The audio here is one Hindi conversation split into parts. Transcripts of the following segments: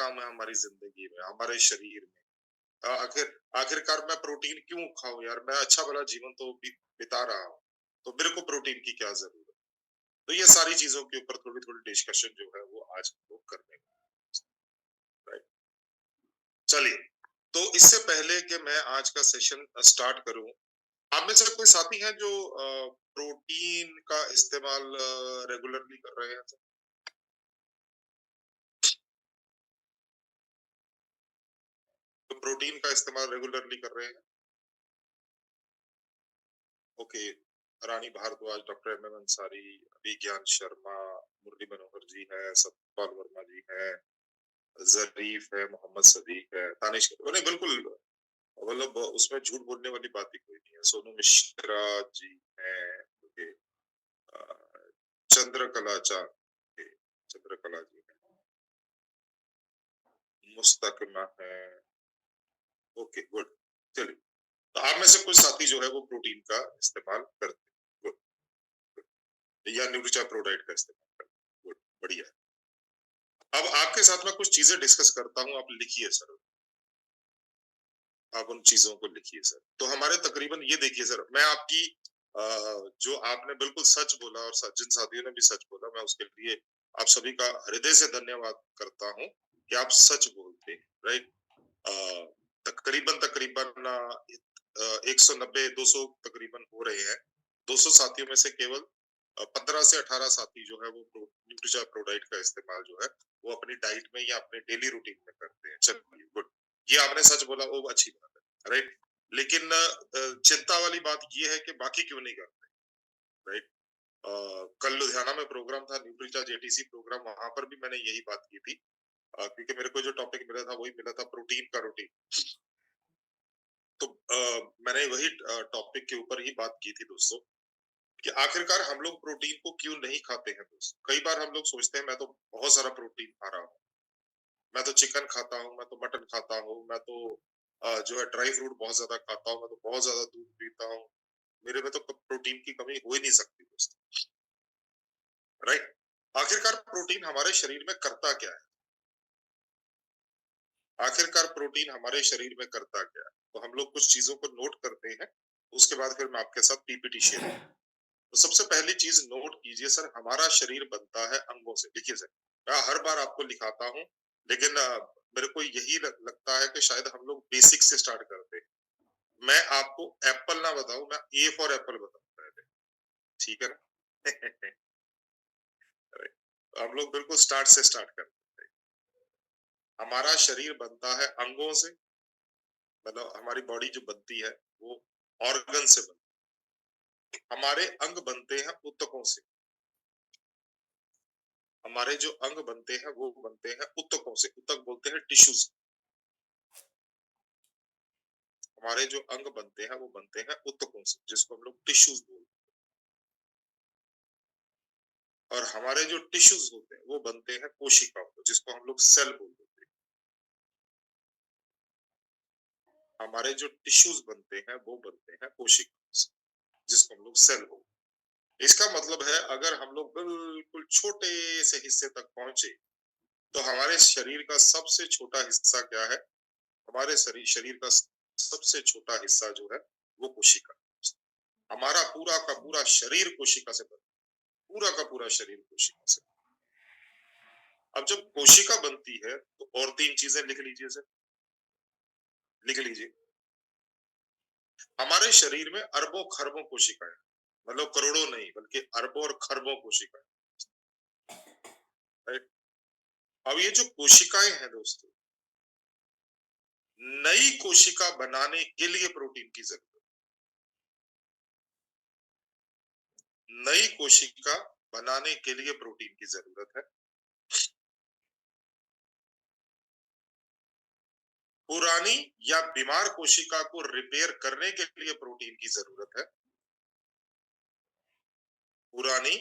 काम है हमारी जिंदगी में, हमारे शरीर में। आखिरकार मैं प्रोटीन क्यों खाऊं यार, मैं अच्छा भला जीवन तो बिता रहा हूँ, तो मेरे को प्रोटीन की क्या जरूरत। तो ये सारी चीजों के ऊपर थोड़ी थोड़ी डिस्कशन जो है वो आज हम लोग करने वाले हैं। चलिए, तो इससे पहले कि मैं आज का सेशन स्टार्ट करूं, आप में से कोई साथी हैं जो प्रोटीन का इस्तेमाल रेगुलरली कर रहे हैं? तो प्रोटीन का इस्तेमाल रेगुलरली कर रहे हैं। Okay, Rani Bhardwaj, doctor M M Ansari, Abhigyan Sharma, Murli Manohar ji है, सतपाल वर्मा जी है, जरीफ है, मोहम्मद सदीक है, तानिश, नहीं बिल्कुल, मतलब उसमें झूठ बोलने वाली बात ही कोई नहीं है। सोनू मिश्रा जी हैं, ओके, चंद्रकला चा, ओके, चंद्रकला जी है, मुस्तकना है, ओके गुड। चलिए, तो आप में से कुछ साथी जो है वो प्रोटीन का इस्तेमाल करते हैं, गुड, या न्यूट्रिचा प्रोडाइट का इस्तेमाल करते हैं, गुड, बढ़िया। अब आपके साथ में कुछ चीजें डिस्कस करता हूँ, आप लिखिए सर, आप उन चीजों को लिखिए सर। तो हमारे तकरीबन ये देखिए सर, मैं आपकी जो आपने बिल्कुल सच बोला और जिन साथियों ने भी सच बोला, मैं उसके लिए आप सभी का हृदय से धन्यवाद करता हूँ कि आप सच बोलते हैं, राइट। तकरीबन तकरीबन 190 200 तकरीबन हो रहे हैं। 200 साथियों में से केवल 15 से 18 साथी जो है वो न्यूट्रिचा प्रोडाइट का इस्तेमाल जो है वो अपनी डाइट में या अपने डेली रूटीन में करते हैं। चलिए गुड, ये आपने सच बोला, वो अच्छी बात है, राइट। लेकिन चिंता वाली बात ये है कि बाकी क्यों नहीं करते, राइट। कल लुधियाना में प्रोग्राम था, न्यूट्रिचा जेटीसी प्रोग्राम, वहां पर भी मैंने यही बात की थी, क्योंकि मेरे को जो टॉपिक मिला था वही मिला था, प्रोटीन का रूटीन। तो मैंने वही टॉपिक के ऊपर ही बात की थी दोस्तों, कि आखिरकार हम लोग प्रोटीन को क्यों नहीं खाते हैं दोस्तों। कई बार हम लोग सोचते हैं मैं तो बहुत सारा प्रोटीन खा रहा हूँ, मैं तो चिकन खाता हूँ, मैं तो मटन खाता हूँ, मैं तो जो है ड्राई फ्रूट बहुत ज्यादा खाता हूँ, मैं तो बहुत ज्यादा दूध पीता हूँ, मेरे में तो प्रोटीन की कमी हो ही नहीं सकती दोस्तों, राइट। आखिरकार प्रोटीन हमारे शरीर में करता क्या है, आखिरकार प्रोटीन हमारे शरीर में करता क्या है, तो हम लोग कुछ चीजों को नोट करते हैं, उसके बाद फिर मैं आपके साथ पीपीटी शेयर करूँ। तो सबसे पहली चीज नोट कीजिए सर, हमारा शरीर बनता है अंगों से। देखिए सर, मैं हर बार आपको लिखाता हूँ, लेकिन मेरे को यही लगता है कि शायद हम लोग बेसिक से स्टार्ट करते हैं। मैं आपको एप्पल ना बताऊं, मैं ए फॉर एप्पल बताऊं पहले, ठीक है ना। हम लोग बिल्कुल स्टार्ट से स्टार्ट करते हैं। हमारा शरीर बनता है अंगों से, मतलब हमारी बॉडी जो बनती है वो ऑर्गन से बनती है। हमारे अंग बनते हैं ऊतकों से, हमारे जो अंग बनते हैं वो बनते हैं ऊतकों से, ऊतक बोलते हैं टिश्यूज। हमारे जो अंग बनते हैं वो बनते हैं ऊतकों से, जिसको हम लोग टिश्यूज बोलते हैं। और हमारे जो टिश्यूज होते हैं वो बनते हैं कोशिकाओं को, जिसको हम लोग सेल बोलते हैं। हमारे जो टिश्यूज बनते हैं वो बनते हैं कोशिकाओं से, जिसको हम लोग सेल बोलते हैं। इसका मतलब है अगर हम लोग बिल्कुल छोटे से हिस्से तक पहुंचे, तो हमारे शरीर का सबसे छोटा हिस्सा क्या है, हमारे शरीर का सबसे छोटा हिस्सा जो है वो कोशिका। हमारा पूरा का पूरा शरीर कोशिका से बना, पूरा का पूरा शरीर कोशिका से। अब जब कोशिका बनती है तो और तीन चीजें लिख लीजिए सर, लिख लीजिए। हमारे शरीर में अरबों खरबों कोशिकाएं, मतलब करोड़ों नहीं बल्कि अरबों और खरबों कोशिकाएं, राइट। अब ये जो कोशिकाएं हैं दोस्तों, नई कोशिका बनाने के लिए प्रोटीन की जरूरत, नई कोशिका बनाने के लिए प्रोटीन की जरूरत है। पुरानी या बीमार कोशिका को रिपेयर करने के लिए प्रोटीन की जरूरत है। पुरानी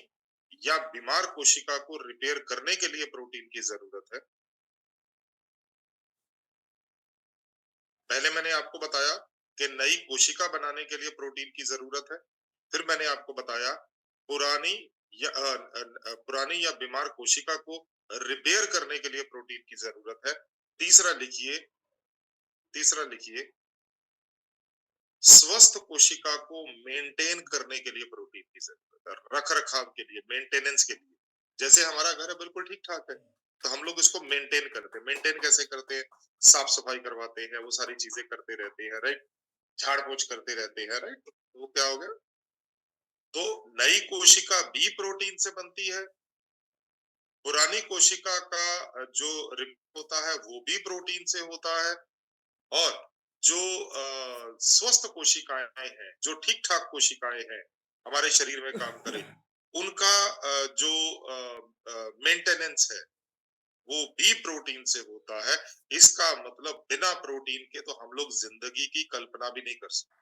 या बीमार कोशिका को रिपेयर करने के लिए प्रोटीन की जरूरत है। पहले मैंने आपको बताया कि नई कोशिका बनाने के लिए प्रोटीन की जरूरत है। फिर मैंने आपको बताया पुरानी पुरानी या बीमार कोशिका को रिपेयर करने के लिए प्रोटीन की जरूरत है। तीसरा लिखिए, तीसरा लिखिए, स्वस्थ कोशिका को मेंटेन करने के लिए प्रोटीन की जरूरत है, रख रखाव के लिए, मेंटेनेंस के लिए। जैसे हमारा घर है बिल्कुल ठीक ठाक है, तो हम लोग इसको मेंटेन करते हैं। मेंटेन कैसे करते हैं? साफ सफाई करवाते हैं, वो सारी चीजें करते रहते हैं, राइट? झाड़ पोछ करते रहते हैं, राइट? तो वो क्या हो गया? तो नई कोशिका भी प्रोटीन से बनती है, पुरानी कोशिका का जो रिपेयर होता है वो भी प्रोटीन से होता है, और जो स्वस्थ कोशिकाएं हैं, जो ठीक ठाक कोशिकाएं हैं, हमारे शरीर में काम करें, उनका जो मेंटेनेंस है वो भी प्रोटीन से होता है। इसका मतलब बिना प्रोटीन के तो हम लोग जिंदगी की कल्पना भी नहीं कर सकते।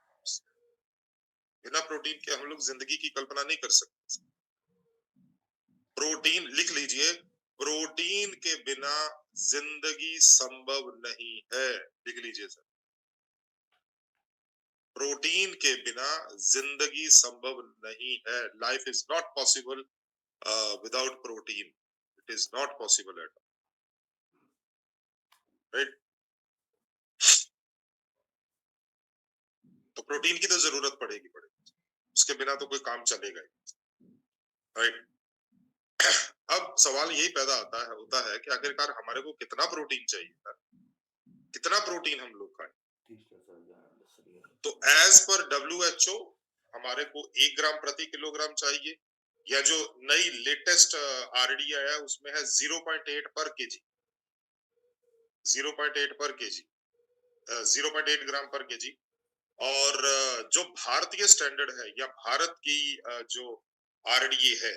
बिना प्रोटीन के हम लोग जिंदगी की कल्पना नहीं कर सकते। प्रोटीन लिख लीजिए, प्रोटीन के बिना जिंदगी संभव नहीं है। लिख लीजिए सर, प्रोटीन के बिना जिंदगी संभव नहीं है। Life is not possible without protein. It is not possible at, right? तो प्रोटीन की तो जरूरत पड़ेगी, उसके बिना तो कोई काम चलेगा ही, राइट? अब सवाल यही पैदा होता है कि आखिरकार हमारे को कितना प्रोटीन चाहिए था, कितना प्रोटीन हम लोग खाएं। तो एज पर WHO हमारे को 1 ग्राम प्रति किलोग्राम चाहिए, या जो नई लेटेस्ट RD आया उसमें है 0.8 पर केजी, 0.8 पर केजी, 0.8 ग्राम पर केजी। और जो भारतीय स्टैंडर्ड है या भारत की जो RDA है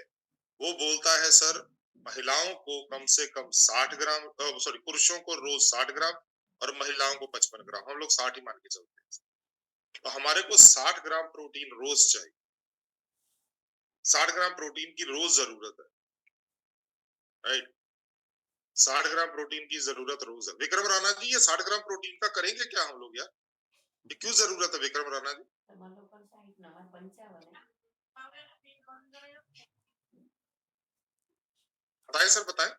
वो बोलता है सर, महिलाओं को कम से कम 60 ग्राम, सॉरी, पुरुषों को रोज 60 ग्राम और महिलाओं को 55 ग्राम, हम लोग 60 ही मान के चलते हैं। तो हमारे को 60 ग्राम प्रोटीन रोज चाहिए, 60 ग्राम प्रोटीन की रोज जरूरत है, राइट? 60 ग्राम प्रोटीन की जरूरत रोज है। विक्रम राणा जी, ये 60 ग्राम प्रोटीन का करेंगे क्या हम लोग यार? ये क्यों जरूरत है विक्रम राणा जी? बताएं सर, बताएं।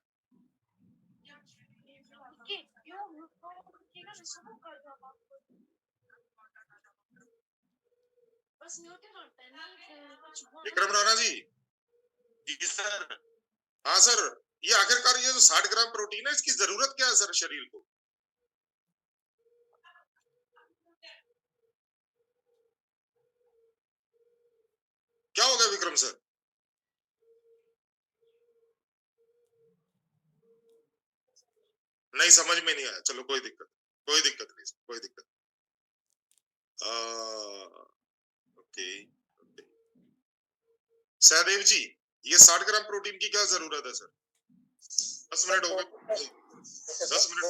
विक्रम राणा जी, जी सर। हाँ सर, ये आखिरकार ये जो 60 ग्राम प्रोटीन है इसकी जरूरत क्या है सर शरीर को? क्या हो गया विक्रम सर? नहीं समझ में नहीं आया, चलो कोई दिक्कत, कोई दिक्कत नहीं सर, कोई दिक्कत। ओके, सहदेव जी, ये 60 ग्राम प्रोटीन की क्या जरूरत है सर? 10 मिनट हो गए, 10 मिनट।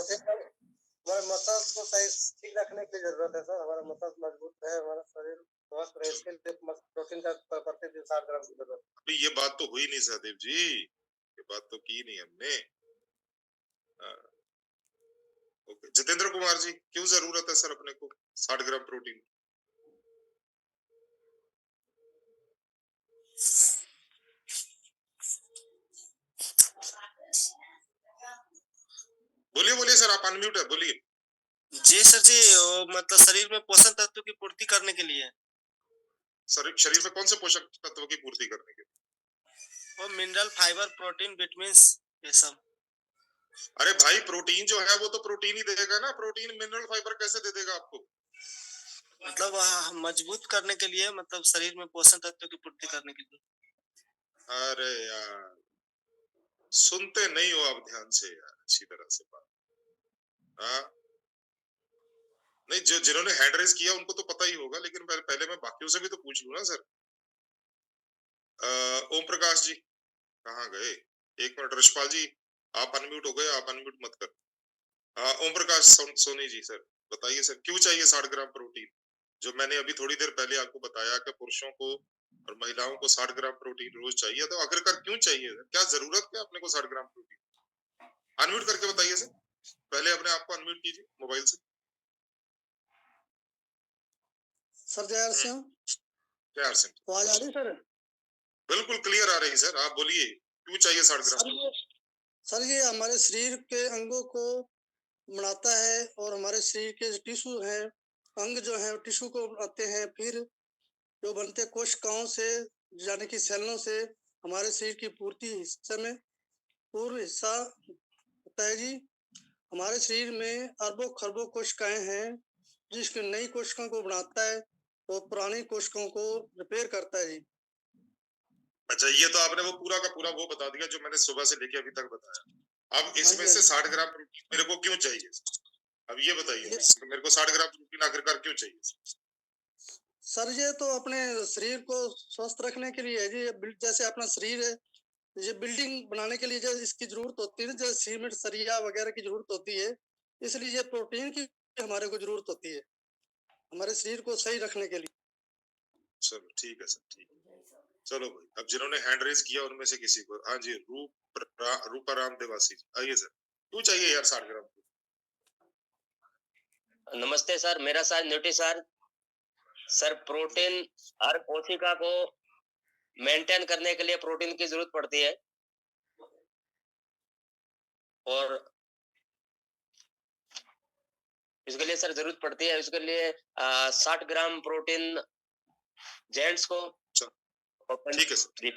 हमारे मसल्स को सही ठीक रखने की जरूरत है सर। हमारा मसल्स मजबूत है, हमारा शरीर स्वस्थ रहे, इसके लिए प्रोटीन का प्रतिदिन 60 ग्राम की जरूरत है। अभी ये बात तो हुई नहीं सहदेव जी, ये बात तो की नहीं हमने। ओके, जितेंद्र कुमार जी, क्यों जरूरत है सर अपने को 60 ग्राम प्रोटीन? बोलिए बोलिए सर, आप अनम्यूट है, बोलिए। जी सर जी, मतलब शरीर में पोषण तत्व की पूर्ति करने के लिए। शरीर में कौन से पोषक तत्व की पूर्ति करने के लिए? वो मिनरल, फाइबर, प्रोटीन, विटामिन, ये सब। अरे भाई, प्रोटीन जो है वो तो प्रोटीन ही देगा ना, प्रोटीन मिनरल फाइबर कैसे दे देगा आपको? मतलब मजबूत करने के लिए, मतलब शरीर में पोषण तत्व की पूर्ति करने के लिए। अरे यार, सुनते नहीं हो आप ध्यान से यार, अच्छी तरह से बात। हाँ, नहीं, जो जिन्होंने हैंड रेस किया उनको तो पता ही होगा, लेकिन पहले मैं बाकियों से भी तो पूछ लूं ना सर। ओम प्रकाश जी कहाँ गए? एक मिनट, रशपाल जी आप अनम्यूट हो गए, आप अनम्यूट मत कर। ओम प्रकाश सोनी जी सर, बताइए सर, क्यों चाहिए 60 ग्राम प्रोटीन? जो मैंने अभी थोड़ी देर पहले आपको बताया कि पुरुषों को और महिलाओं को 60 ग्राम प्रोटीन रोज चाहिए, तो आखिरकार क्यों चाहिए? क्या जरूरत है अपने को 60 ग्राम प्रोटीन? अनम्यूट करके बताइए सर, पहले अपने आप को अनम्यूट कीजिए मोबाइल से। सर जय सिंह, प्यार से आवाज आ रही सर? बिल्कुल क्लियर आ रही सर, आप बोलिए क्यों चाहिए 60 ग्राम? सर ये हमारे शरीर के अंगों को बनाता है और हमारे शरीर के जो टिश्यू हैं, अंग जो हैं, टिश्यू को बनाते हैं। फिर जो बनते हैं कोशिकाओं से, यानी कि सेलों से हमारे शरीर की पूर्ति हिस्से में पूर्ण हिस्सा होता है जी। हमारे शरीर में अरबों-खरबों कोशिकाएँ हैं, जिसकी नई कोशिकाओं को बनाता है और पुरानी कोशिकाओं को रिपेयर करता है जी। अच्छा, ये तो आपने वो पूरा का पूरा वो बता दिया जो मैंने सुबह से लेके अभी तक बताया। अब हाँ इसमें जी, हाँ से जी। 60 ग्राम प्रोटीन मेरे को क्यों चाहिए? अब ये बताइए ये कि मेरे को 60 ग्राम प्रोटीन आखिरकार क्यों चाहिए? सर, ये तो अपने शरीर को स्वस्थ रखने के लिए है जी। ये जैसे अपना शरीर है, ये बिल्डिंग बनाने के लिए जो इसकी ज़रूरत होती है ना, जैसे सीमेंट, सरिया वगैरह की ज़रूरत होती है, इसलिए ये प्रोटीन की हमारे को ज़रूरत होती है, हमारे शरीर को सही रखने के लिए। चलो ठीक है सर, ठीक है। चलो भाई, अब जिन्होंने हैंड रेज़ किया उनमें से किसी को, हाँ जी, रूपाराम देवासी जी, आइए सर। क्यों चाहिए यार 60 ग्राम? नमस्ते सर, मेरा सर न्यूट्री सर प्रोटीन हर कोशिका को मेंटेन करने के लिए प्रोटीन की जरूरत पड़ती है और इसके लिए सर जरूरत पड़ती है। इसके लिए 60 ग्राम प्रोटीन जेंट्स को ठीक है सर, ठीक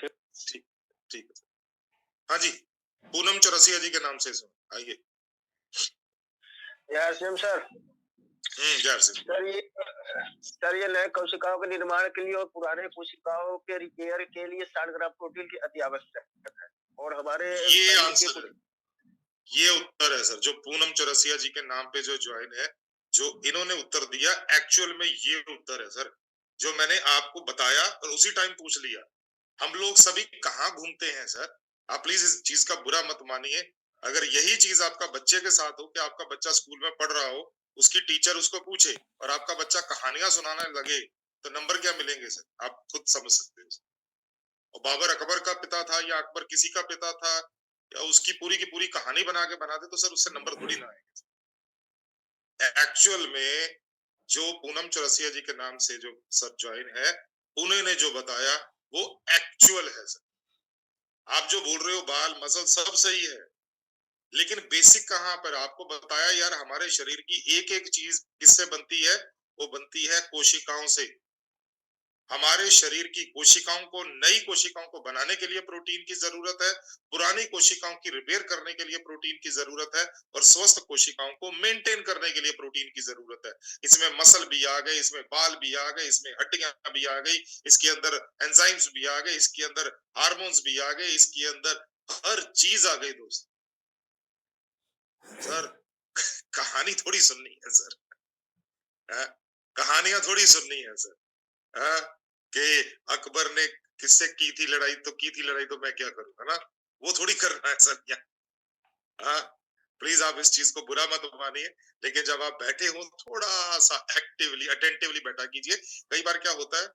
ठीक है सर। हाँ जी, पूनम चौरसिया जी के नाम से सुन, आइए। यार सिम सर, जय सिंह। सर ये नए कोशिकाओं के निर्माण के लिए और पुराने कोशिकाओं के रिपेयर के लिए 60 ग्राम प्रोटीन की अति आवश्यक है और हमारे ये आंसर है, ये उत्तर है सर, जो पूनम चौरसिया जी के नाम पे जो ज्वाइन है, जो इन्होंने उत्तर दिया, एक्चुअल में ये उत्तर है सर, जो मैंने आपको बताया और उसी टाइम पूछ लिया। हम लोग सभी कहाँ घूमते हैं सर? आप प्लीज इस चीज का बुरा मत मानिए। अगर यही चीज आपका बच्चे के साथ हो कि आपका बच्चा स्कूल में पढ़ रहा हो, उसकी टीचर उसको पूछे और आपका बच्चा कहानियां सुनाने लगे, तो नंबर क्या मिलेंगे सर? आप खुद समझ सकते हो। और बाबर अकबर का पिता था या अकबर किसी का पिता था, या उसकी पूरी की पूरी कहानी बना के बना दे तो सर उससे नंबर थोड़ी ना आएंगे। एक्चुअल में जो पूनम चौरसिया जी के नाम से जो सर ज्वाइन है, उन्होंने जो बताया वो एक्चुअल है सर। आप जो बोल रहे हो बाल मसल सब सही है, लेकिन बेसिक कहाँ पर आपको बताया यार, हमारे शरीर की एक एक चीज किससे बनती है? वो बनती है कोशिकाओं से। हमारे शरीर की कोशिकाओं को, नई कोशिकाओं को बनाने के लिए प्रोटीन की जरूरत है, पुरानी कोशिकाओं की रिपेयर करने के लिए प्रोटीन की जरूरत है, और स्वस्थ कोशिकाओं को मेंटेन करने के लिए प्रोटीन की जरूरत है। इसमें मसल भी आ गए, इसमें बाल भी आ गए, इसमें हड्डियां भी आ गई, इसके अंदर एंजाइम्स भी आ गए, इसके अंदर हार्मोन्स भी आ गए, इसके अंदर हर चीज आ गई दोस्त। सर कहानी थोड़ी सुननी है सर, कहानियां थोड़ी सुननी है सर। हाँ, कि अकबर ने किससे की थी लड़ाई, तो की थी लड़ाई तो मैं क्या करूं, है ना? वो थोड़ी करना है सर क्या? हाँ, प्लीज आप इस चीज को बुरा मत मानिए, लेकिन जब आप बैठे हो थोड़ा सा एक्टिवली अटेंटिवली बैठा कीजिए। कई बार क्या होता है,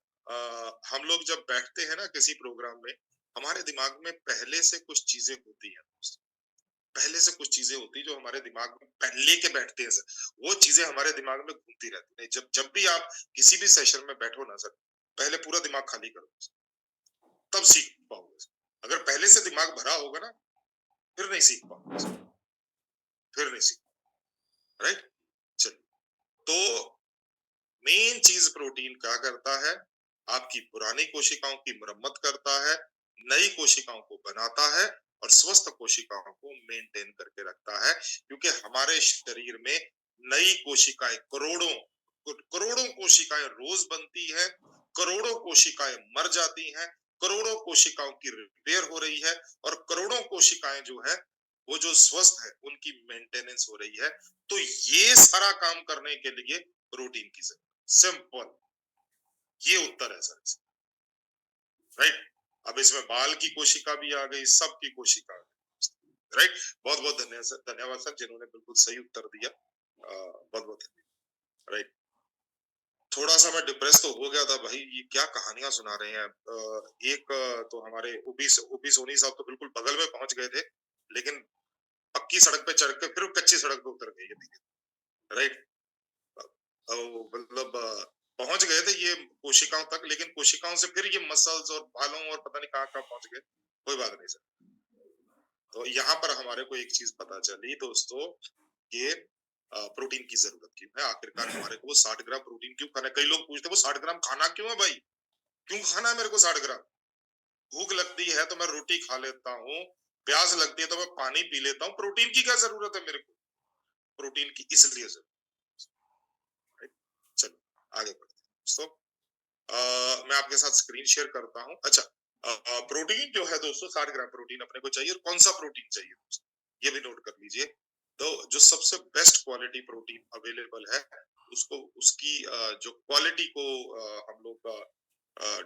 हम लोग जब बैठते हैं ना किसी प्रोग्राम में, हमारे दिमाग में पहले से कुछ चीजें होती हैं, पहले से कुछ चीजें होती है जो हमारे दिमाग में पहले के बैठते हैं सर, वो चीजें हमारे दिमाग में घूमती रहती है। जब जब भी आप किसी भी सेशन में बैठो ना सर, पहले पूरा दिमाग खाली करो, तब सीख पाओगे। अगर पहले से दिमाग भरा होगा ना, फिर नहीं सीख पाओगे, फिर नहीं सीख, राइट? चलिए, तो मेन चीज प्रोटीन क्या करता है? आपकी पुरानी कोशिकाओं की मरम्मत करता है, नई कोशिकाओं को बनाता है और स्वस्थ कोशिकाओं को मेंटेन करके रखता है। क्योंकि हमारे शरीर में नई कोशिकाएं करोड़ों कोशिकाएं रोज बनती है, करोड़ों कोशिकाएं मर जाती हैं, करोड़ों कोशिकाओं की रिपेयर हो रही है, और करोड़ों कोशिकाएं जो है वो जो स्वस्थ है उनकी मेंटेनेंस हो रही है। तो ये सारा काम करने के लिए प्रोटीन की जरूरत, सिंपल, ये उत्तर है सर, राइट? अब इसमें बाल की कोशिका भी आ गई, सबकी कोशिका आ गई, राइट? बहुत बहुत धन्यवाद सर जिन्होंने बिल्कुल सही उत्तर दिया, बहुत बहुत धन्यवाद, राइट? थोड़ा सा मैं डिप्रेस तो हो गया था भाई, ये क्या कहानियां सुना रहे हैं। एक तो हमारे ओबी सोनी साहब तो बिल्कुल बगल में पहुंच गए थे, लेकिन पक्की सड़क पे चढ़ के फिर कच्ची सड़क पे उतर गए, राइट? मतलब पहुंच गए थे ये कोशिकाओं तक, लेकिन कोशिकाओं से फिर ये मसल्स और बालों और पता नहीं कहाँ कहाँ पहुंच गए। कोई बात नहीं सर। तो यहाँ पर हमारे को एक चीज पता चली दोस्तों, कि प्रोटीन की जरूरत क्यों है, आखिरकार हमारे को वो 60 ग्राम प्रोटीन क्यों खाना है। कई लोग पूछते हैं वो 60 ग्राम खाना क्यों है भाई, क्यों खाना है मेरे को 60 ग्राम? भूख लगती है तो मैं रोटी खा लेता हूँ, प्यास लगती है तो मैं पानी पी लेता हूँ, प्रोटीन की क्या जरूरत है मेरे को? प्रोटीन की इसलिए जरूरत है। चलो आगे बढ़ते हैं दोस्तों। मैं आपके साथ स्क्रीन शेयर करता हूँ। अच्छा, प्रोटीन जो है दोस्तों 60 ग्राम प्रोटीन अपने को चाहिए। और कौन सा प्रोटीन चाहिए दोस्तों, ये भी नोट कर लीजिए। तो जो सबसे बेस्ट क्वालिटी प्रोटीन अवेलेबल है उसको, उसकी जो क्वालिटी को हम लोग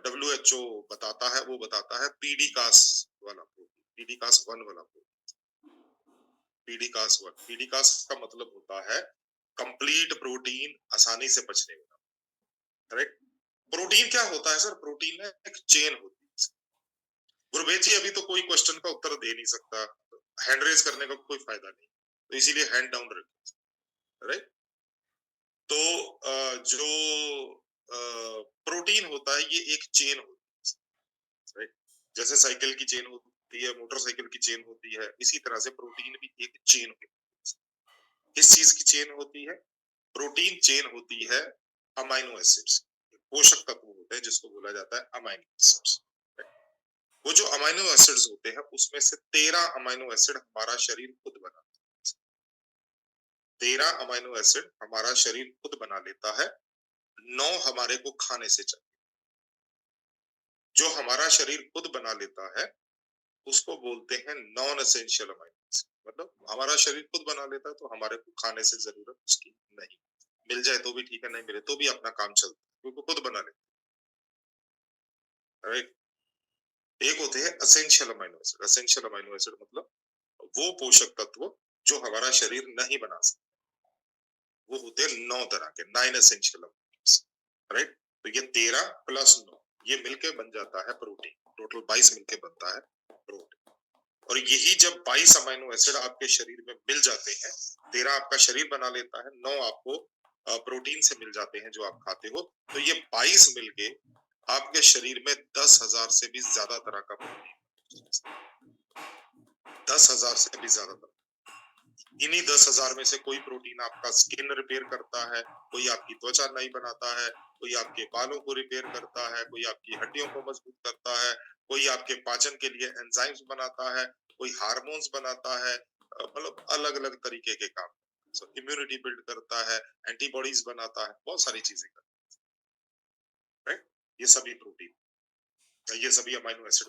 WHO बताता है, वो बताता है पीडीकास वाला प्रोटीन, पीडीकास 1 वाला प्रोटीन, पीडीकास 1। पीडीकास का मतलब होता है कंप्लीट प्रोटीन, आसानी से पचने वाला। करेक्ट। प्रोटीन क्या होता है सर? प्रोटीन में एक चेन होती है। गुरबेज जी अभी तो कोई क्वेश्चन का उत्तर दे नहीं सकता, हैंड रेज करने का कोई फायदा नहीं, तो इसीलिए हैंड डाउन रखें। राइट। तो जो प्रोटीन होता है ये एक चेन होती है। राइट। जैसे साइकिल की चेन होती है, मोटरसाइकिल की चेन होती है, इसी तरह से प्रोटीन भी एक चेन होती है। किस चीज की चेन होती है? प्रोटीन चेन होती है अमाइनो एसिड्स, पोषक तत्व होते हैं जिसको बोला जाता है अमाइनो एसिड्स। वो जो अमाइनो एसिड्स होते हैं उसमें से 13 अमाइनो एसिड हमारा शरीर खुद बनाता है। 13 अमाइनो एसिड हमारा शरीर खुद बना लेता है, 9 हमारे को खाने से चाहिए। जो हमारा शरीर खुद बना लेता है उसको बोलते हैं नॉन एसेंशियल अमाइनो एसिड। मतलब हमारा शरीर खुद बना लेता है तो हमारे को खाने से जरूरत उसकी नहीं, मिल जाए तो भी ठीक है, नहीं मिले तो भी अपना काम चलता है क्योंकि खुद बना लेता है। राइट। एक होते हैं essential amino acid. Essential amino acid मतलब वो पोषक तत्व जो हमारा शरीर नहीं बना सकता, वो होते हैं 9 तरह के, 9 एसेंशियल अमाइनो एसिड। राइट। तो ये 13 प्लस 9 ये मिलके बन जाता है प्रोटीन। टोटल 22 मिलके बनता है प्रोटीन। और यही जब 22 अमाइनो एसिड आपके शरीर में मिल जाते हैं, 13 आपका शरीर बना लेता है, 9 आपको प्रोटीन से मिल जाते हैं जो आप खाते हो, तो ये 22 मिलके आपके शरीर में 10,000 से भी ज्यादा तरह का प्रोटीन, 10,000 से भी ज्यादा तरह। इन्हीं 10,000 में से कोई प्रोटीन आपका स्किन रिपेयर करता है, कोई आपकी त्वचा नहीं बनाता है, कोई आपके बालों को रिपेयर करता है, कोई आपकी हड्डियों को मजबूत करता है, कोई आपके पाचन के लिए एंजाइम्स बनाता है, कोई हार्मोन्स बनाता है, मतलब अलग अलग तरीके के काम। इम्यूनिटी बिल्ड करता है, एंटीबॉडीज बनाता है, बहुत सारी चीजें करता है। राइट। ये सभी प्रोटीन, ये सभी अमाइनो एसिड।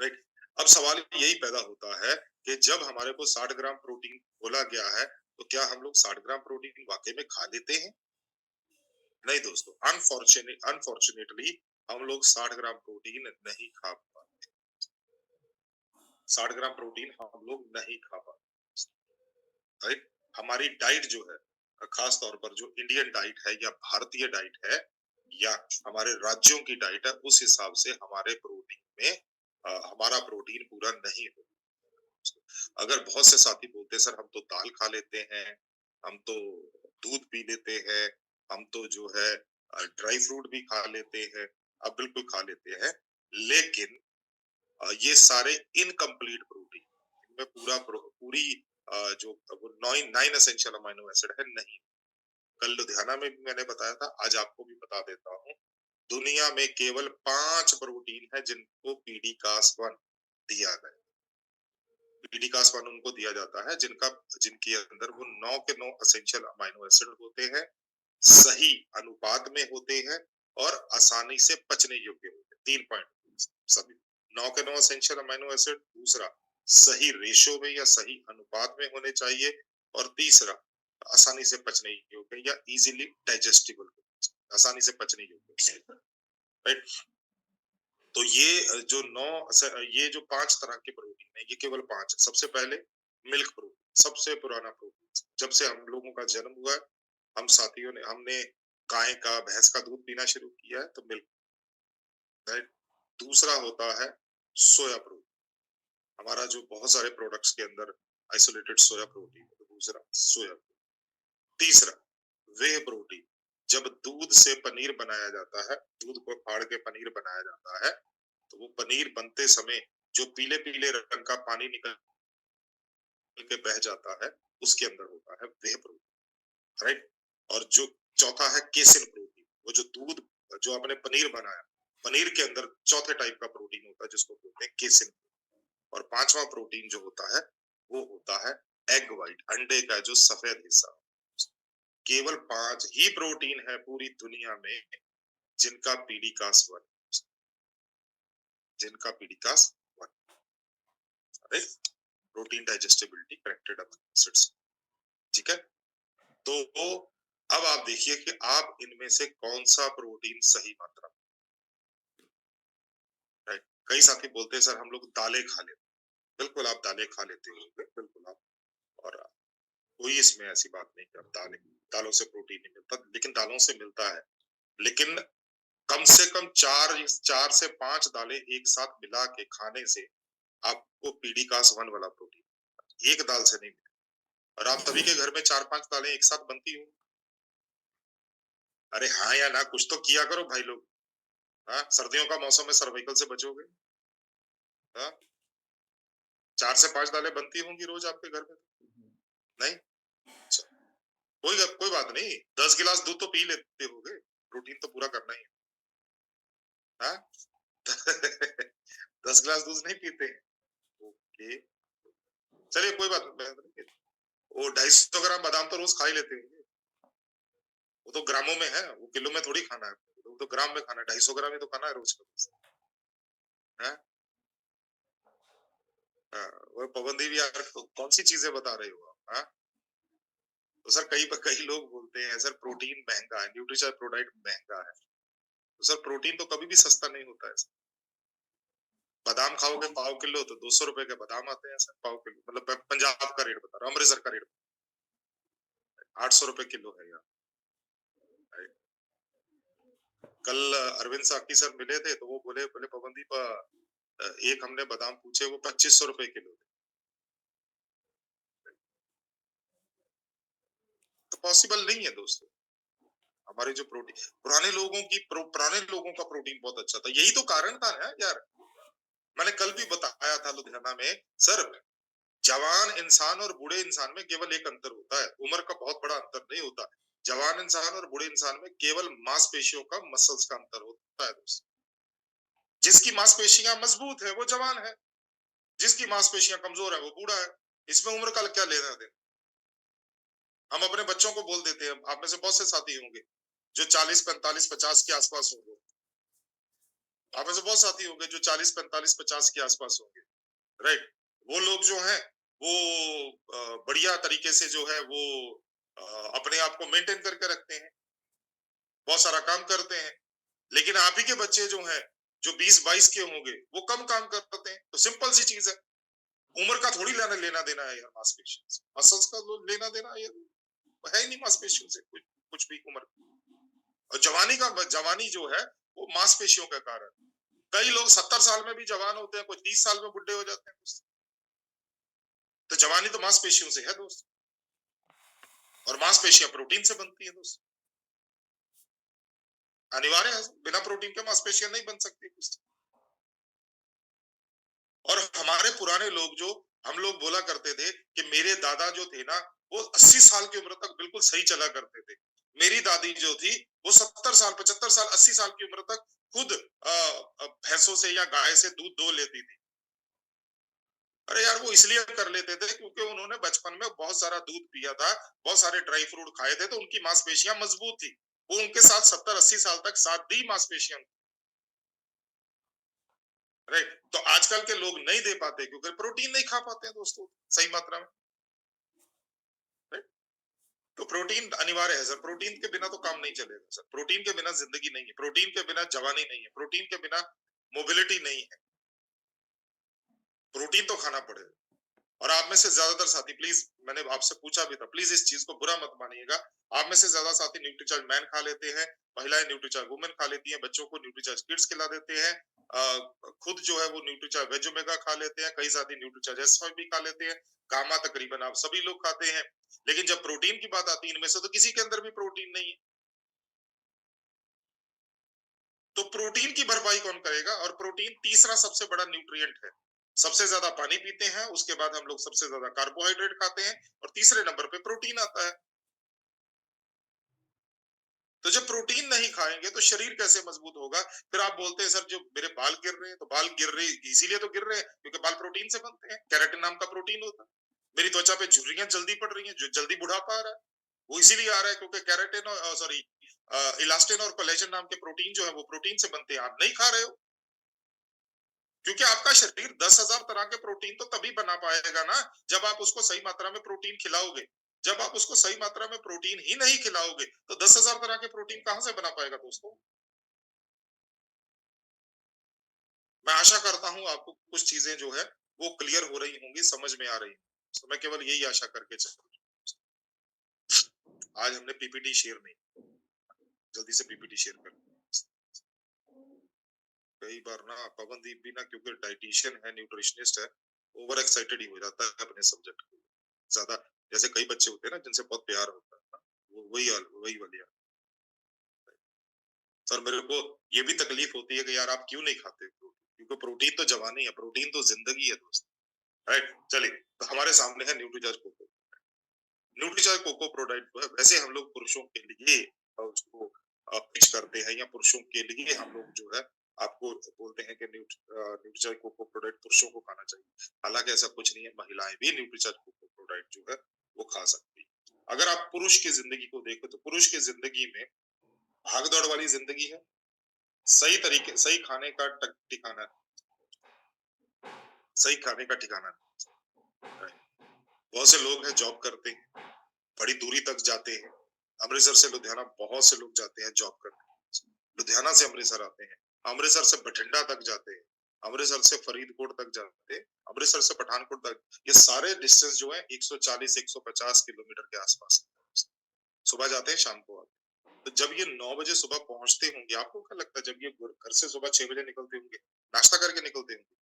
राइट। अब सवाल यही पैदा होता है कि जब हमारे को 60 ग्राम प्रोटीन बोला गया है तो क्या हम लोग 60 ग्राम प्रोटीन वाकई में खा लेते हैं? नहीं दोस्तों, अनफॉर्चुनेटली हम लोग 60 ग्राम प्रोटीन नहीं खा पाते। 60 ग्राम प्रोटीन हम लोग नहीं खा पाते। राइट। हमारी डाइट जो है, खास तौर पर जो इंडियन डाइट है या भारतीय डाइट है या हमारे राज्यों की डाइट है, उस हिसाब से हमारे प्रोटीन में हमारा प्रोटीन पूरा नहीं हो। अगर बहुत से साथी बोलते हैं सर हम तो दाल खा लेते हैं, हम तो दूध पी लेते हैं, हम तो जो है ड्राई फ्रूट भी खा लेते हैं, अब बिल्कुल खा लेते हैं, लेकिन ये सारे इनकम्प्लीट प्रोटीन, इनमें पूरी जो 9 एसेंशियल अमाइनो एसिड है नहीं। कल लुधियाना में भी मैंने बताया था, आज आपको भी बता देता हूँ, दुनिया में केवल 5 प्रोटीन है जिनको पीडीकास 1 दिया गया। पीडीकास 1 उनको दिया जाता है जिनके अंदर वो 9 के 9 एसेंशियल अमाइनो एसिड होते हैं, सही अनुपात में होते हैं और आसानी से पचने योग्य होते हैं। 3 पॉइंट सभी 9 के 9 एसेंशियल अमाइनो एसिड, दूसरा सही रेशो में या सही अनुपात में होने चाहिए, और तीसरा आसानी से पचने योग्य या इजीली डाइजेस्टिबल, आसानी से पचने योग्य। राइट। तो ये जो 5 तरह के प्रोटीन है, ये केवल 5 है। सबसे पहले मिल्क प्रोटीन, सबसे पुराना प्रोटीन, जब से हम लोगों का जन्म हुआ है, हमने गाय का, भैंस का दूध पीना शुरू किया है, तो मिल्क। राइट। दूसरा होता है सोया प्रोटीन, हमारा जो बहुत सारे प्रोडक्ट्स के अंदर आइसोलेटेड सोया प्रोटीन, तो दूसरा सोया प्रोटीन। तीसरा वे प्रोटीन, जब दूध से पनीर बनाया जाता है, दूध को फाड़ के पनीर बनाया जाता है, तो वो पनीर बनते समय जो पीले पीले रंग का पानी निकल के बह जाता है, उसके अंदर होता है वह प्रोटीन, राइट। और जो चौथा है केसिन प्रोटीन, वो जो दूध जो आपने पनीर बनाया, पनीर के अंदर चौथे टाइप का प्रोटीन होता है जिसको बोलते हैं केसिन। और पांचवा प्रोटीन जो होता है वो होता है एग व्हाइट, अंडे का जो सफेद हिस्सा। केवल 5 ही प्रोटीन है पूरी दुनिया में जिनका पीडिकास 1, जिनका पीडिकास 1, right. Protein digestibility corrected amino acids, ठीक है। तो अब आप देखिए कि आप इनमें से कौन सा प्रोटीन सही मात्रा में, राइट। कई साथी बोलते हैं सर हम लोग दालें खा लेते, बिल्कुल आप दालें खा लेते होंगे, बिल्कुल आप, और कोई इसमें ऐसी बात नहीं कि आप दालों से प्रोटीन नहीं मिलता, लेकिन दालों से मिलता है, लेकिन कम से कम 4 से 5 दालें एक साथ मिला के खाने से आपको पीडिकास 1 वाला प्रोटीन एक दाल से नहीं मिलेगा। और आप सभी के घर में 4-5 दालें एक साथ बनती हो, अरे हाँ या ना कुछ तो किया करो भाई लोग। हाँ, सर्दियों का मौसम में सर्वाइकल से बचोगे। हाँ, 4 से 5 दालें बनती होंगी रोज आपके घर में, नहीं? अच्छा, कोई बात नहीं, 10 गिलास दूध तो पी लेते होगे, प्रोटीन तो पूरा करना ही है। हाँ? 10 गिलास दूध नहीं पीते हैं, ओके, चलिए कोई बात नहीं। वो 250 ग्राम बादाम तो रोज खा ही लेते होंगे, वो तो ग्रामों में है, वो किलो में थोड़ी खाना है, वो तो ग्राम में खाना है, 250 ग्राम ही तो खाना है रोज का। हाँ? हाँ, वो पाबंदी भी यार कौन सी चीजें बता रहे हो आप? हाँ? तो सर कई लोग बोलते हैं सर प्रोटीन महंगा है, न्यूट्रिशन प्रोडक्ट महंगा है, तो सर प्रोटीन तो कभी भी सस्ता नहीं होता है। बादाम खाओगे पाव किलो तो 200 रुपए के बादाम आते हैं सर, पाव किलो, मतलब पंजाब का रेट बता रहा हूँ, अमृतसर का रेट 800 रुपए किलो है यार। कल अरविंद साकी सर मिले थे तो वो बोले पाबंदी पर एक हमने बादाम पूछे वो 2500 रुपए किलो थे। तो पॉसिबल नहीं है दोस्तों। हमारे जो पुराने लोगों का प्रोटीन बहुत अच्छा था, यही तो कारण था ना यार। मैंने कल भी बताया था लुधियाना में, सर जवान इंसान और बूढ़े इंसान में केवल एक अंतर होता है, उम्र का बहुत बड़ा अंतर नहीं होता। जवान इंसान और बूढ़े इंसान में केवल मांसपेशियों का, मसल्स का अंतर होता है दोस्तों। जिसकी मांसपेशियां मजबूत है वो जवान है, जिसकी मांसपेशियां कमजोर है वो बूढ़ा है। इसमें उम्र का क्या लेना देना। हम अपने बच्चों को बोल देते हैं, आप में से बहुत से साथी होंगे जो 40, 45, 50 के आसपास होंगे, आप में से बहुत साथी होंगे जो 40, 45, 50 के आसपास होंगे, राइट। वो लोग जो हैं वो बढ़िया तरीके से जो है वो अपने आप को मेंटेन करके रखते हैं, बहुत सारा काम करते हैं। लेकिन आप ही के बच्चे जो हैं जो 20-22 के होंगे वो कम काम करते हैं। तो सिंपल सी चीज है, उम्र का थोड़ी लेना देना है यार, मांसपेशियों से, मसल्स का लेना देना है ही नहीं मांसपेशियों से कुछ भी उम्र। और जवानी जो है वो मांसपेशियों का कारण। कई लोग 70 साल में भी जवान होते हैं, कुछ 30 साल में बुढ़े हो जाते हैं। तो जवानी तो मांसपेशियों से है दोस्त, और मांसपेशियां प्रोटीन से बनती है दोस्त, अनिवार्य है, बिना प्रोटीन के मांसपेशियां नहीं बन सकती दोस्त। और हमारे पुराने लोग जो, हम लोग बोला करते थे कि मेरे दादा जो थे ना वो 80 साल की उम्र तक बिल्कुल सही चला करते थे। मेरी दादी जो थी वो 70 साल, 75 साल, 80 साल की उम्र तक खुद भैंसों से या गाय से दूध दो लेती थी। अरे यार वो इसलिए कर लेते थे क्योंकि उन्होंने बचपन में बहुत सारा दूध पिया था, बहुत सारे ड्राई फ्रूट खाए थे, तो उनकी मांसपेशियां मजबूत थी। वो उनके साथ 70-80 साल तक साथ दी मांसपेशियां, राइट। तो आजकल के लोग नहीं दे पाते क्योंकि प्रोटीन नहीं खा पाते हैं दोस्तों सही मात्रा में, राइट। तो प्रोटीन अनिवार्य है सर, प्रोटीन के बिना तो काम नहीं चलेगा सर, प्रोटीन के बिना जिंदगी नहीं है, प्रोटीन के बिना जवानी नहीं है, प्रोटीन के बिना मोबिलिटी नहीं है, प्रोटीन तो खाना पड़ेगा। और आप में से ज्यादातर साथी, प्लीज, मैंने आपसे पूछा भी था, प्लीज इस चीज को बुरा मत मानिएगा, आप में से ज्यादा साथी न्यूट्रीचार्ज मैन खा लेते हैं, महिलाएं न्यूट्रीचार्ज वुमेन खा लेती हैं, बच्चों को न्यूट्रीचार्ज किड्स खिला देते हैं, खुद जो है वो न्यूट्रीचार्ज वेज ओमेगा खा लेते हैं, कई साथी न्यूट्रीचार्ज S5 भी खा लेते हैं, गामा तकरीबन आप सभी लोग खाते हैं। लेकिन जब प्रोटीन की बात आती है इनमें से तो किसी के अंदर भी प्रोटीन नहीं है। तो प्रोटीन की भरपाई कौन करेगा? और प्रोटीन तीसरा सबसे बड़ा न्यूट्रिएंट है, सबसे ज्यादा पानी पीते हैं, उसके बाद हम लोग सबसे ज्यादा कार्बोहाइड्रेट खाते हैं और तीसरे नंबर पे प्रोटीन आता है। तो जब प्रोटीन नहीं खाएंगे तो शरीर कैसे मजबूत होगा? फिर आप बोलते हैं सर जो मेरे बाल गिर रहे हैं, तो बाल गिर रहे इसीलिए तो गिर रहे हैं क्योंकि बाल प्रोटीन से बनते हैं, केराटिन नाम का प्रोटीन होता है। मेरी त्वचा पे झुर्रियां जल्दी पड़ रही हैं, जो जल्दी बुढ़ापा आ रहा है, वो इसीलिए आ रहा है क्योंकि केराटिन और सॉरी इलास्टिन और कोलेजन नाम के प्रोटीन जो है वो प्रोटीन से बनते हैं। आप नहीं खा रहे हो क्योंकि आपका शरीर 10,000 तरह के प्रोटीन तो तभी बना पाएगा ना जब आप उसको सही मात्रा में प्रोटीन खिलाओगे। जब आप उसको सही मात्रा में प्रोटीन ही नहीं खिलाओगे तो 10,000 तरह के प्रोटीन कहां से बना पाएगा दोस्तों? मैं आशा करता हूं आपको कुछ चीजें जो है वो क्लियर हो रही होंगी, समझ में आ रही होंगी। तो मैं केवल यही आशा करके चल रहा हूं। आज हमने पीपीटी शेयर नहीं, जल्दी से पीपीटी शेयर कर। कई बार ना पवनदीप भी ना क्योंकि डाइटिशियन है, न्यूट्रिशनिस्ट है, ओवर एक्साइटेड ही हो जाता है अपने सब्जेक्ट को ज्यादा। जैसे कई बच्चे होते हैं ना जिनसे बहुत प्यार होता है ना, वो वही वाली है। सर मेरे को ये भी तकलीफ होती है कि यार आप क्यों नहीं खाते प्रोटीन, क्योंकि प्रोटीन तो जवानी है, प्रोटीन तो जिंदगी है दोस्त। राइट, चलिए तो हमारे सामने है Nutricharge cocoa. Nutricharge cocoa product वैसे हम लोग पुरुषों के लिए उसको पिच करते हैं, या पुरुषों के लिए हम लोग जो है आपको बोलते हैं कि न्यूट्रीचार्ज कोको प्रोडक्ट पुरुषों को खाना चाहिए। हालांकि ऐसा कुछ नहीं है, महिलाएं भी न्यूट्रीचार्ज कोको प्रोडक्ट जो है वो खा सकती है। अगर आप पुरुष की जिंदगी को देखो तो पुरुष की जिंदगी में भागदौड़ वाली जिंदगी है, सही तरीके सही खाने का ठिकाना, सही खाने का ठिकाना। बहुत से लोग हैं जॉब करते हैं, बड़ी दूरी तक जाते हैं। अमृतसर से लुधियाना बहुत से लोग जाते हैं जॉब करने, लुधियाना से अमृतसर आते हैं, अमृतसर से बठिंडा तक जाते हैं, अमृतसर से फरीदकोट तक जाते हैं, अमृतसर से पठानकोट तक। ये सारे डिस्टेंस जो है 140-150 किलोमीटर के आसपास। सुबह जाते हैं, शाम को आते हैं। तो जब ये 9 बजे सुबह पहुंचते होंगे, आपको क्या लगता है जब ये घर से सुबह 6 बजे निकलते होंगे, नाश्ता करके निकलते होंगे,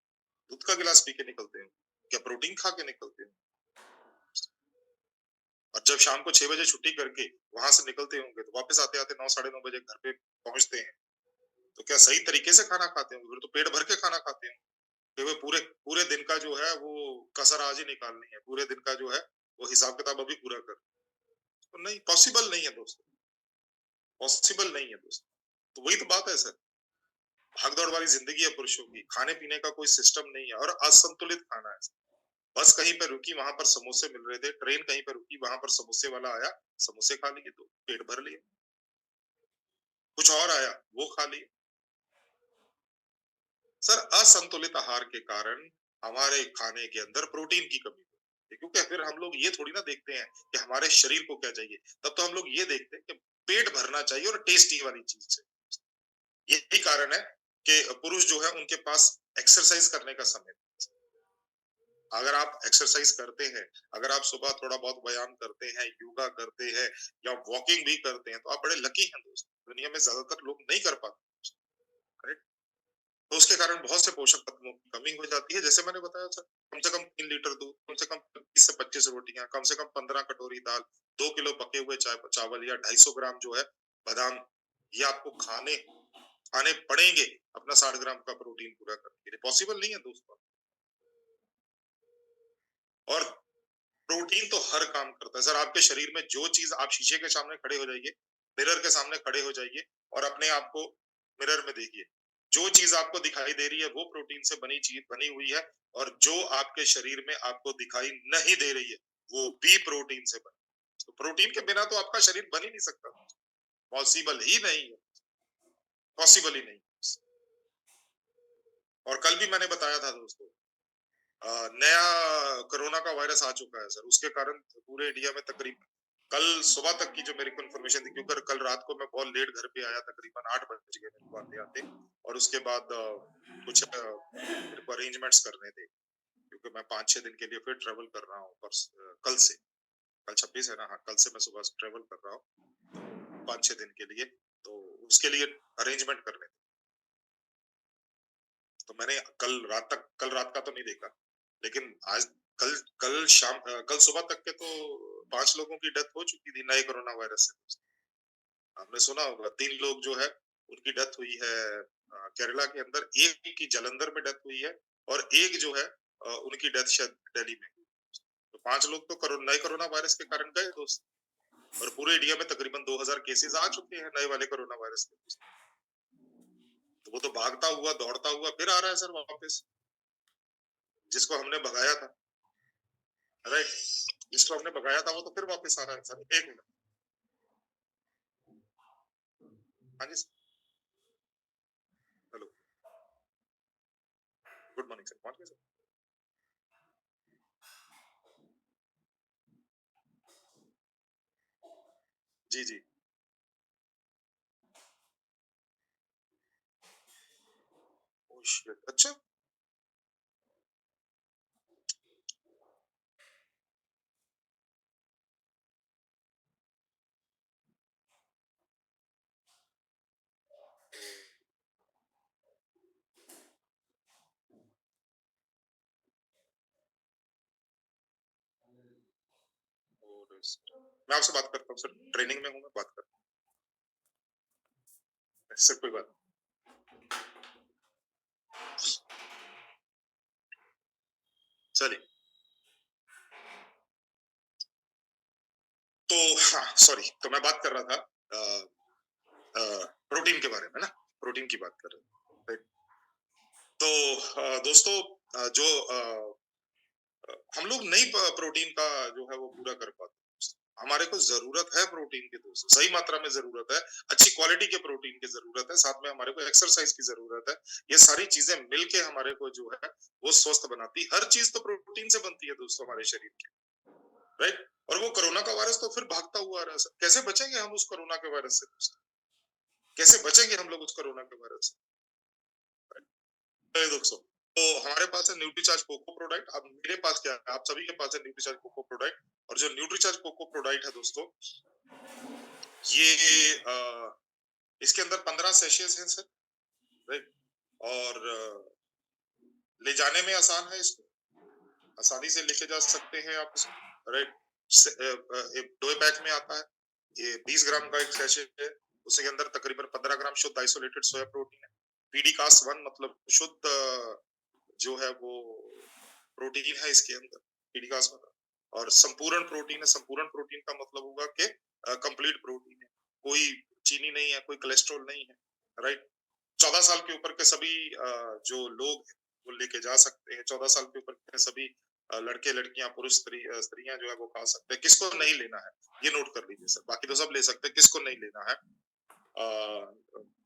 दूध का गिलास पी के निकलते होंगे, क्या प्रोटीन खा के निकलते होंगे? और जब शाम को 6 बजे छुट्टी करके वहां से निकलते होंगे तो वापस आते आते 9 साढ़े 9 बजे घर पे पहुंचते हैं, तो क्या सही तरीके से खाना खाते होंगे? फिर तो पेट भर के खाना खाते हैं कि वो पूरे पूरे दिन का जो है वो कसर आज ही निकालनी है, पूरे दिन का जो है वो हिसाब किताब अभी पूरा कर। तो नहीं, पॉसिबल नहीं है दोस्तों, पॉसिबल नहीं है दोस्तों। तो वही तो बात है सर, भागदौड़ वाली जिंदगी है पुरुषों की, खाने पीने का कोई सिस्टम नहीं है और असंतुलित खाना है। बस कहीं पर रुकी, वहां पर समोसे मिल रहे थे, ट्रेन कहीं पर रुकी, वहां पर समोसे वाला आया, समोसे खा लिए तो पेट भर लिया। कुछ और आया, वो खा लिए। सर असंतुलित आहार के कारण हमारे खाने के अंदर प्रोटीन की कमी होती है, क्योंकि फिर हम लोग ये थोड़ी ना देखते हैं कि हमारे शरीर को क्या चाहिए, तब तो हम लोग ये देखते हैं कि पेट भरना चाहिए और टेस्टी वाली चीज से। यही कारण है कि पुरुष जो है उनके पास एक्सरसाइज करने का समय नहीं। अगर आप एक्सरसाइज करते हैं, अगर आप सुबह थोड़ा बहुत व्यायाम करते हैं, योगा करते हैं या वॉकिंग भी करते हैं, तो आप बड़े लकी हैं दोस्त। दुनिया में ज्यादातर लोग नहीं कर पाते, करेक्ट? तो उसके कारण बहुत से पोषक तत्वों की कमी हो जाती है। जैसे मैंने बताया सर, कम से कम 3 लीटर दूध, कम से कम 20 से 25 रोटियां, कम से कम 15 कटोरी दाल, 2 किलो पके हुए चावल या 250 ग्राम जो है बादाम, ये आपको खाने खाने पड़ेंगे अपना 60 ग्राम का प्रोटीन पूरा करने के लिए। पॉसिबल नहीं है दोस्तों। और प्रोटीन तो हर काम करता है सर। आपके शरीर में जो चीज, आप शीशे के सामने खड़े हो जाइए, मिरर के सामने खड़े हो जाइए और अपने आप को मिरर में देखिए, जो चीज आपको दिखाई दे रही है वो प्रोटीन से बनी चीज बनी हुई है, और जो आपके शरीर में आपको दिखाई नहीं दे रही है वो भी प्रोटीन से बनी। तो प्रोटीन के बिना तो आपका शरीर बन ही नहीं सकता, पॉसिबल ही नहीं है, पॉसिबल ही नहीं। और कल भी मैंने बताया था दोस्तों, नया कोरोना का वायरस आ चुका है सर, उसके कारण पूरे इंडिया में तकरीबन कल सुबह तक की जो मेरे को इन्फॉर्मेशन थी, क्योंकि कल रात को मैं बहुत लेट घर पे आया, तकरीबन 8 बज गए मेरे को आते आते, और उसके बाद कुछ मेरे को अरेंजमेंट्स करने थे, क्योंकि मैं 5-6 दिन के लिए फिर ट्रेवल कर रहा हूँ कल से। कल 26 है ना, हाँ, कल से मैं सुबह ट्रेवल कर रहा हूँ 5-6 दिन के लिए, तो उसके लिए अरेंजमेंट करने थे। तो मैंने कल रात का तो नहीं देखा, लेकिन आज कल सुबह तक के तो 5 लोगों की डेथ हो चुकी थी नए कोरोना वायरस से। आपने सुना होगा 3 लोग जो है उनकी डेथ हुई है केरला के अंदर, एक की जालंधर में डेथ हुई है, और एक जो है उनकी डेथ शायद दिल्ली में। तो 5 लोग तो नए कोरोना वायरस के कारण गए दोस्त, और पूरे इंडिया में तकरीबन 2000 केसेस आ चुके हैं नए वाले कोरोना वायरस के। तो वो तो भागता हुआ दौड़ता हुआ फिर आ रहा है सर वापस, जिसको हमने भगाया था, राइट, जिसको हमने भगाया था वो तो फिर वापस आ रहा है सर। 1 मिनट, हाँ जी sir, hello, good morning sir, पहुंच गए सर? जी जी, ओह शिट, अच्छा, मैं आपसे बात करता हूँ सर, ट्रेनिंग में हूँ, मैं बात करता हूँ सर, कोई बात नहीं। चलिए, तो हाँ सॉरी, तो मैं बात कर रहा था प्रोटीन के बारे में ना, प्रोटीन की बात कर रहे थे, राइट। तो दोस्तों, जो हम लोग नहीं प्रोटीन का जो है वो पूरा कर पाते। हमारे को जरूरत है प्रोटीन की, दोस्तों सही मात्रा में जरूरत है, अच्छी क्वालिटी के प्रोटीन की जरूरत है, साथ में हमारे को एक्सरसाइज की जरूरत है। ये सारी चीजें मिलके हमारे को जो है वो स्वस्थ बनाती। हर चीज तो प्रोटीन से बनती है दोस्तों हमारे शरीर की, राइट। और वो कोरोना का वायरस तो फिर भागता हुआ आ रहा है। कैसे बचेंगे हम उस कोरोना के वायरस से दोस्तों? कैसे बचेंगे हम लोग उस कोरोना के वायरस से? तो दोस्तों, तो हमारे पास है न्यूट्रीचार्ज कोको प्रोडक्ट। अब मेरे पास क्या है, आप सभी के पास है न्यूट्रीचार्ज कोको प्रोडक्ट। और जो न्यूट्रीचार्ज कोको प्रोडक्ट है दोस्तों, ये इसके अंदर 15 सेशेस हैं सर, राइट। और ले जाने में आसान है, इसको आसानी से लेके जा सकते हैं आप इसको, राइट। दो पैक में आता है, ये 20 ग्राम का एक सैशेट है, उसके अंदर तकरीबन 15 ग्राम शुद्ध आइसोलेटेड सोया प्रोटीन है। पीडीकास 1 मतलब शुद्ध जो है वो प्रोटीन है इसके अंदर, पीडीकास 1। और संपूर्ण प्रोटीन है। संपूर्ण प्रोटीन का मतलब होगा कि कंप्लीट प्रोटीन है, कोई चीनी नहीं है, कोई कोलेस्ट्रॉल नहीं है, राइट। 14 साल के ऊपर के सभी जो लोग हैं वो लेके जा सकते हैं। 14 साल के ऊपर के सभी लड़के लड़कियां पुरुष स्त्रियां जो है वो खा सकते हैं। किसको नहीं लेना है ये नोट कर लीजिए सर, बाकी तो सब ले सकते हैं, किसको नहीं लेना है।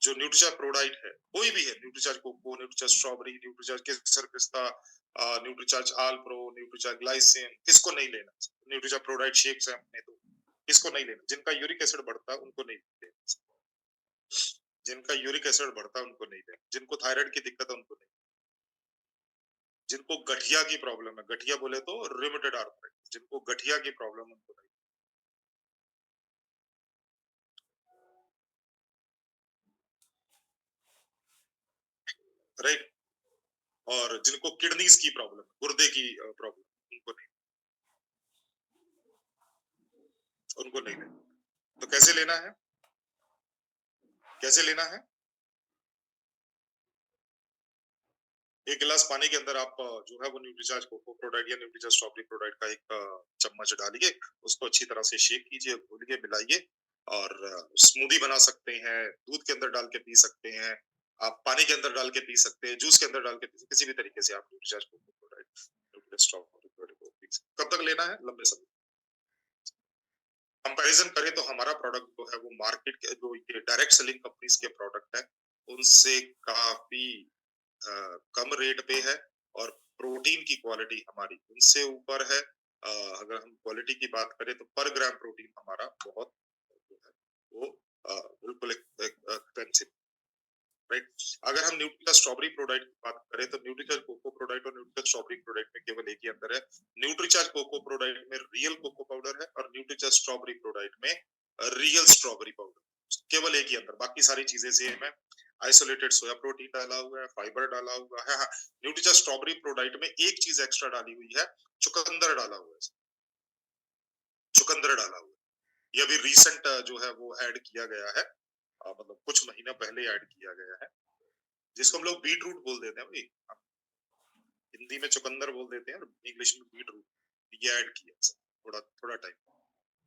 जो न्यूट्रीचार्ज प्रोडाइट है, कोई भी है, Nutricharge cocoa, Nutricharge strawberry, Nutricharge kesar pista, Nutricharge आल्प्रो, Nutricharge glycine, किसको नहीं लेना? न्यूट्रीचार्ज प्रोडाइट शेक्स है अपने, तो किसको नहीं लेना? जिनका यूरिक एसिड बढ़ता है उनको नहीं लेना, जिनका यूरिक एसिड बढ़ता है उनको नहीं लेना, जिनको थायराइड की दिक्कत है उनको नहीं, जिनको गठिया की प्रॉब्लम है, गठिया बोले तो रिमेटेड आर्थराइटिस, जिनको गठिया की प्रॉब्लम है उनको नहीं, राइट। और जिनको किडनीज की प्रॉब्लम, गुर्दे की प्रॉब्लम, उनको नहीं लेना। तो कैसे लेना है, कैसे लेना है? 1 गिलास पानी के अंदर आप जो है वो न्यूट्रीचार्ज कोको प्रोडक्ट या न्यूट्रीचार्ज स्ट्रॉबेरी प्रोडक्ट का 1 चम्मच डालिए, उसको अच्छी तरह से शेक कीजिए, घोलिए, मिलाइए, और स्मूदी बना सकते हैं, दूध के अंदर डाल के पी सकते हैं, आप पानी के अंदर डाल के पी सकते हैं, जूस के अंदर डाल के पी सकते हैं, किसी भी तरीके से आप Nutricharge cocoa product, Nutricharge strawberry product को पी सकते हैं। कब तक लेना है? लंबे समय। कंपैरिजन करें तो हमारा प्रोडक्ट जो है वो मार्केट के जो ये डायरेक्ट सेलिंग कंपनीज के प्रोडक्ट है उनसे काफी कम रेट पे है, और प्रोटीन की क्वालिटी हमारी उनसे ऊपर है। अगर हम क्वालिटी की बात करें तो पर ग्राम प्रोटीन हमारा बहुत जो है वो बिल्कुल एक्सपेंसिव, राइट। अगर हम न्यूट्रीचार्ज स्ट्रॉबेरी प्रोडक्ट की बात करें तो न्यूट्रीचार्ज कोको प्रोडक्ट और न्यूट्रीचार्ज स्ट्रॉबेरी प्रोडक्ट में केवल एक ही अंतर है। न्यूट्रीचार्ज कोको प्रोडक्ट में रियल कोको पाउडर है, और न्यूट्रीचार्ज स्ट्रॉबेरी प्रोडक्ट में रियल स्ट्रॉबेरी पाउडर, केवल एक ही अंतर, बाकी सारी चीजें सेम है। आइसोलेटेड सोया प्रोटीन डाला हुआ है, फाइबर डाला हुआ है। हाँ, न्यूट्रीचार्ज स्ट्रॉबेरी प्रोडक्ट में एक चीज एक्स्ट्रा डाली हुई है, चुकंदर डाला हुआ है, चुकंदर डाला हुआ है। ये अभी रिसेंट जो है वो ऐड किया गया है, मतलब कुछ महीना पहले ऐड किया गया है, जिसको हम लोग बीट रूट बोल देते हैं भाई। हिंदी में चुकंदर बोल देते हैं और इंग्लिश में बीट रूट, ये ऐड किया सर, थोड़ा थोड़ा टाइम,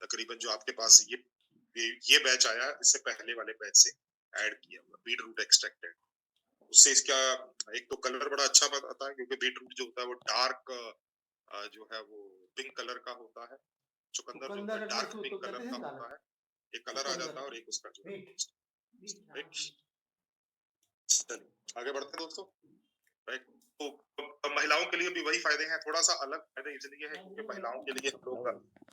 तकरीबन जो आपके पास ये बैच आया इससे पहले वाले बैच से ऐड किया हुआ बीट रूट एक्सट्रैक्टेड। उससे इसका एक तो कलर बड़ा अच्छा आता है, क्योंकि बीट रूट जो होता है वो डार्क जो है वो पिंक कलर का होता है, चुकंदर जो होता है चुकंदर डार्क इसको पिंक तो कलर कहते का हैं होता काला है, एक कलर आ चुकंदर जाता है और एक उसका जो है बीट बीट हाँ, राइट। चलिए आगे बढ़ते हैं दोस्तों, राइट। तो अब महिलाओं के लिए भी वही फायदे हैं, थोड़ा सा अलग फायदे इसलिए है क्योंकि महिलाओं के लिए हम लोग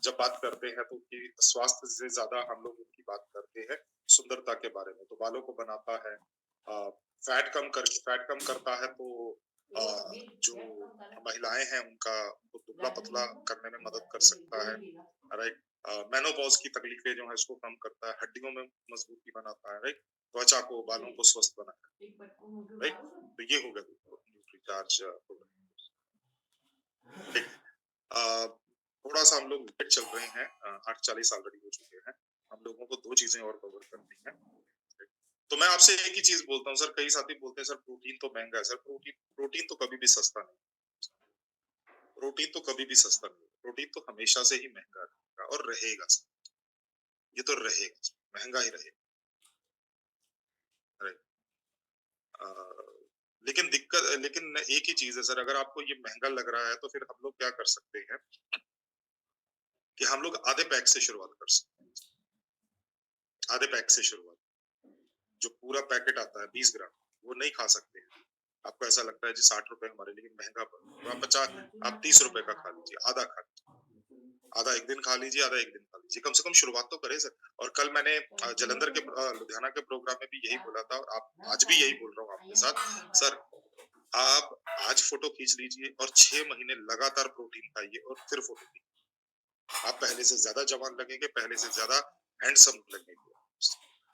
जब बात करते हैं तो उनकी स्वास्थ्य से ज्यादा हम लोग उनकी बात करते हैं सुंदरता के बारे में। तो बालों को बनाता है, फैट कम करता है, तो जो महिलाएं हैं उनको दुबला पतला करने में मदद कर सकता है, राइट। मेनोपॉज की तकलीफें जो है इसको कम करता है, हड्डियों में मजबूती बनाता है, राइट। त्वचा को, बालों को स्वस्थ बनाता है, राइट। तो ये हो गया न्यूट्रीचार्ज प्रोग्राम। थोड़ा सा हम लोग लेट चल रहे हैं, 8:40 ऑलरेडी हो चुके हैं, हम लोगों को 2 चीजें और कवर करनी है। तो मैं आपसे एक ही चीज बोलता हूँ सर, कई साथी बोलते हैं सर प्रोटीन तो महंगा है। सर प्रोटीन तो कभी भी सस्ता नहीं, प्रोटीन तो कभी भी सस्ता नहीं, प्रोटीन तो हमेशा से ही महंगा रहेगा और रहेगा सर, ये तो रहेगा सर, महंगा ही रहेगा, राइट। लेकिन एक ही चीज है सर, अगर आपको ये महंगा लग रहा है तो फिर हम लोग क्या कर सकते हैं कि हम लोग आधे पैक से शुरुआत कर सकते हैं, आधे पैक से शुरुआत। जो पूरा पैकेट आता है 20 ग्राम वो नहीं खा सकते हैं। आपको ऐसा लगता है जी 60 रुपए हमारे लिए महंगा पड़ रहा है, तो आप 30 रुपए का खा लीजिए, आधा खा लीजिए, आधा एक दिन खा लीजिए, आधा एक दिन खा लीजिए, कम से कम शुरुआत तो करें सर। और कल मैंने जलंधर के लुधियाना के प्रोग्राम में भी यही बोला था, और आप आज भी यही बोल रहा हूँ आपके साथ सर, आप आज फोटो खींच लीजिए और 6 महीने लगातार प्रोटीन खाइए और फिर फोटो खींचिए, आप पहले से ज्यादा जवान लगेंगे, पहले से ज्यादा हैंडसम लगेंगे,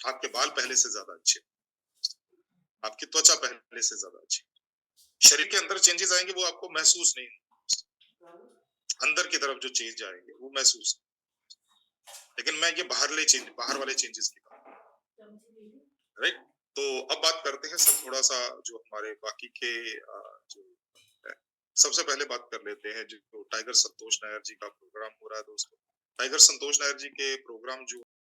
आपके बाल पहले से ज्यादा अच्छे, आपकी त्वचा पहले से ज्यादा अच्छी, शरीर के अंदर चेंजेस आएंगे वो आपको महसूस नहीं, अंदर की तरफ जो चेंज आएंगे वो महसूस, लेकिन मैं ये बाहर वाले चेंजेस की बात, राइट। तो अब बात करते हैं सर थोड़ा सा जो हमारे बाकी के जो है। सबसे पहले बात कर लेते हैं जो टाइगर संतोष नायर जी का प्रोग्राम हो रहा है दोस्तों। टाइगर संतोष नायर जी के प्रोग्राम जो